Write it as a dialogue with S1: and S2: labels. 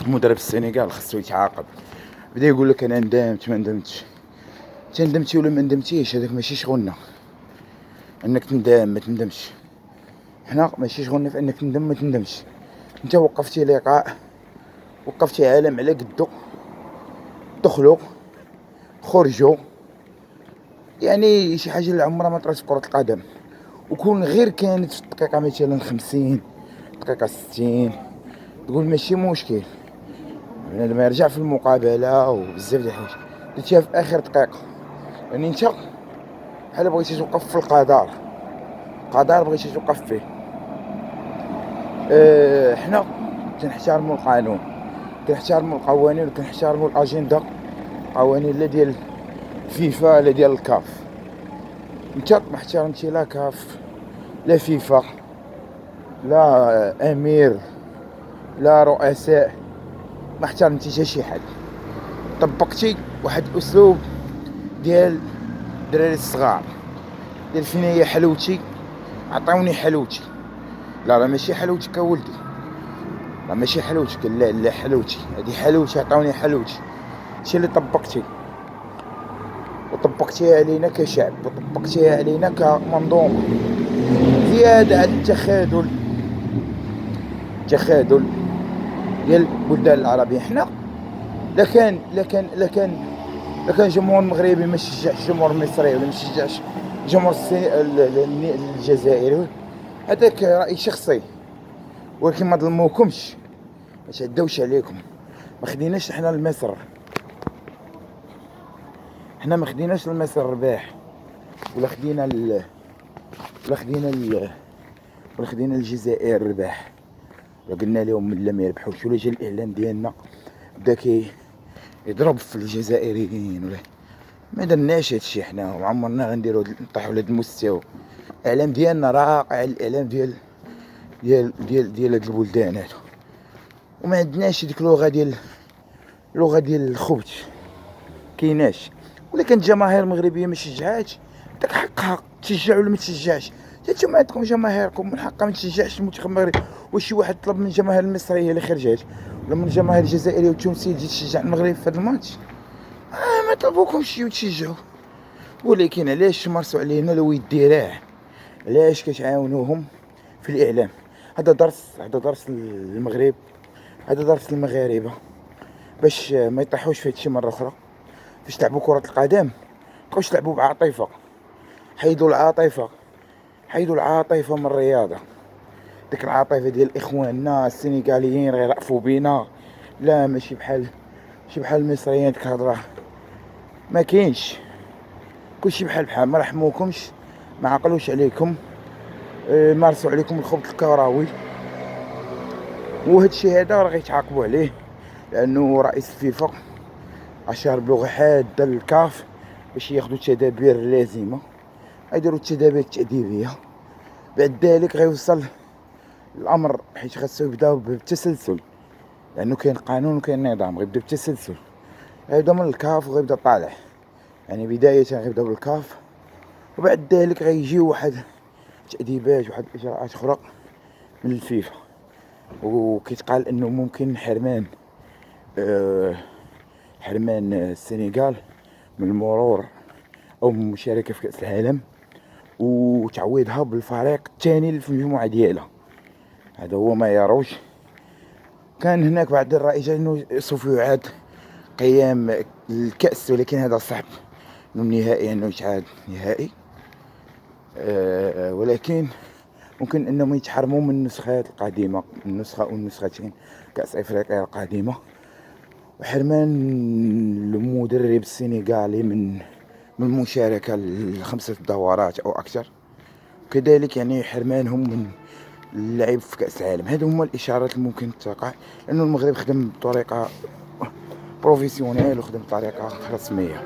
S1: مدرب السنغال خاصو يتعاقب. بدا يقول لك انا ندمت ما ندمتش. انت ندمتي ولا ما ندمتيش هذاك ماشي شغلنا، انك تندم ما تندمش. حنا ماشي شغلنا في انك تندم ما تندمش. انت وقفتي لقاء، وقفتي عالم على قدو، دخلوا خرجوا، يعني شي حاجه اللي عمرها ما طرات في كره القدم. وكون غير كانت في الدقيقه مثلا 50 دقيقه 60 تقول ماشي مشكل، بنادم يرجع في المقابله وبزاف د الحوايج درتيها في اخر دقيقه. يعني انت بحال بغيتي توقف في القدر بغيتي توقف فيه. حنا كنحترموا القانون، كنحترموا القوانين، وكنحترموا الاجنده قوانين لا ديال فيفا لا ديال الكاف. انت ما احترمتي لا كاف لا فيفا لا امير لا رؤساء، ما احترمتي حتى شي حد. طبقتي واحد الاسلوب ديال الدراري الصغار، ديال فين هي حلوتي، عطاوني حلوتي. لا راه ماشي حلوتك اولدي، راه ماشي حلوتك، لا لا حلوتي هادي حلوتي، عطاوني حلوتي. هادشي اللي طبقتي، وطبقتيها علينا كشعب، وطبقتيها علينا كمنظومه. زياده على التخاذل ديال البلدان العربيه. حنا لكان الجمهور المغربي ما شجعش الجمهور المصري ولا ما شجعش الجمهور الجزائري، هذاك راي شخصي، ولكن ما ظلموكمش، ما تعداوش عليكم. ما خديناش حنا لمصر، حنا ما خديناش لمصر رباح، ولا خدينا ولا خدينا الجزائر رباح، ولا قلنا لهم من لا ما يربحوش. ولا جا الاعلام ديالنا بدا يضرب في الجزائريين، ولا ما درناش هادشي. حنا وعمرنا غنديرو نطيحو لهاد المستوى. الاعلام ديالنا راقع الاعلام ديال هاد البلدان هادو، وما عندناش ديك اللغه ديال الخبث كايناش. ولا كانت الجماهير المغربيه ما شجعاتش، داك حقها تشجع ولا ما تشجعش. نتوما عندكم جماهيركم، من حقها ما تشجعش المنتخب المغربي. واش شي واحد طلب من الجماهير المصريه اللي خرجات ولا من الجماهير الجزائريه والتونسيه تجي تشجع المغرب في هذا الماتش؟ ما طلبوكمش تجيو تشجعوا. ولكن علاش تمارسوا علينا لو الذراع؟ علاش كتعاونوهم في الاعلام؟ هذا درس للمغرب، هذا درس للمغاربه باش ما يطيحوش في هادشي مره اخرى. فاش تلعبوا كره القدم مابقاوش تلعبوا بعاطفه، حيدوا العاطفه من الرياضه. ديك العاطفه ديال اخواننا السنغاليين غيرأفوا بينا، لا ماشي بحال المصريين. ديك الهضره ما كاينش، كلشي بحال ما رحموكمش، ما عقلوش عليكم، مارسوا عليكم الخبث الكروي. وهذا الشيء هذا راه غيتعاقبوا عليه، لانه رئيس الفيفا اشار بلغه حاده للكاف باش ياخذوا التدابير اللازمه، غيديروا التدابير التأديبيه. بعد ذلك غيوصل الامر حيت خاصو يبداو بالتسلسل، لانه كاين قانون وكاين نظام. غيبدا بالتسلسل، غيبدا من الكاف وغيبدا طالع. يعني بدايه غيبدا بالكاف، وبعد ذلك غيجيو واحد تأديبات واحد الاجراءات اخرى من الفيفا. وكيتقال انه ممكن حرمان السنغال من المرور او من المشاركه في كاس العالم، وتعويضها بالفريق الثاني في المجموعه ديالها. هذا هو ما يروج. كان هناك بعض الرائجه انه سوف يعاد قيام الكاس، ولكن هذا صعب انه النهائي انه يتعاد نهائي. ولكن ممكن انهم يتحرموا من النسخات القادمه، النسخه او النسختين كاس افريقيا القادمه. وحرمان المدرب السنغالي من المشاركه ل5 دورات او اكثر، وكذلك يعني حرمانهم من اللعب في كاس العالم. هادو هما الاشارات اللي ممكن تقع، لانه المغرب خدم بطريقه بروفيسيونيل وخدم بطريقه رسميه.